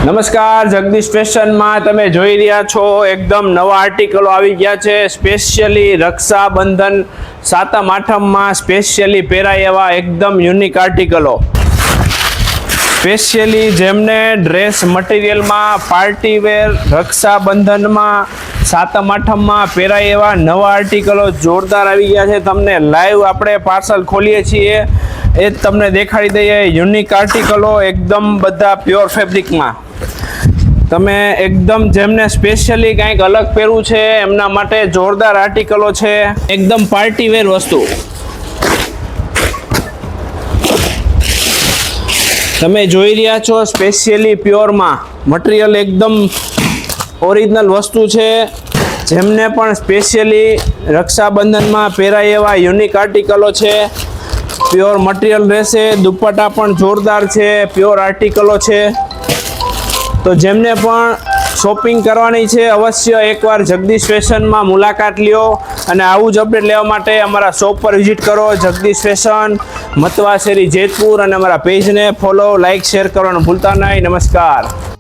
નમસ્કાર, જગદીશ ફેશનમાં તમે જોઈ રહ્યા છો એકદમ નવા આર્ટિકલો આવી ગયા છે. સ્પેશિયલી રક્ષાબંધન સાતમ આઠમમાં સ્પેશિયલી પહેરાય એવા એકદમ યુનિક આર્ટિકલો. સ્પેશિયલી જેમને ડ્રેસ મટીરિયલમાં પાર્ટી વેર રક્ષાબંધનમાં સાતમ આઠમમાં પહેરાય એવા નવા આર્ટિકલો જોરદાર આવી ગયા છે. તમને લાઈવ આપણે પાર્સલ ખોલીએ છીએ એ જ તમને દેખાડી દઈએ. યુનિક આર્ટિકલો એકદમ બધા પ્યોર ફેબ્રિકમાં. તમે એકદમ જેમને સ્પેશિયલી કંઈક અલગ પહેરવું છે એમના માટે જોરદાર આર્ટિકલો છે. એકદમ પાર્ટી વેર વસ્તુ તમે જોઈ રહ્યા છો. સ્પેશિયલી પ્યોરમાં મટીરિયલ એકદમ ઓરિજિનલ વસ્તુ છે. જેમને પણ સ્પેશિયલી રક્ષાબંધનમાં પહેરાય એવા યુનિક આર્ટિકલો છે. પ્યોર મટીરિયલ રહેશે. દુપટ્ટા પણ જોરદાર છે. પ્યોર આર્ટિકલો છે. તો જેમને પણ શોપિંગ કરવાની છે અવશ્ય એકવાર જગદીશ ફેશનમાં મુલાકાત લ્યો અને આવું જ અપડેટ લેવા માટે અમારા શોપ પર વિઝિટ કરો. જગદીશ ફેશન, મતવા શેરી, જેતપુર. અને અમારા પેજને ફોલો, લાઇક, શેર કરવાનું ભૂલતા નહીં. નમસ્કાર.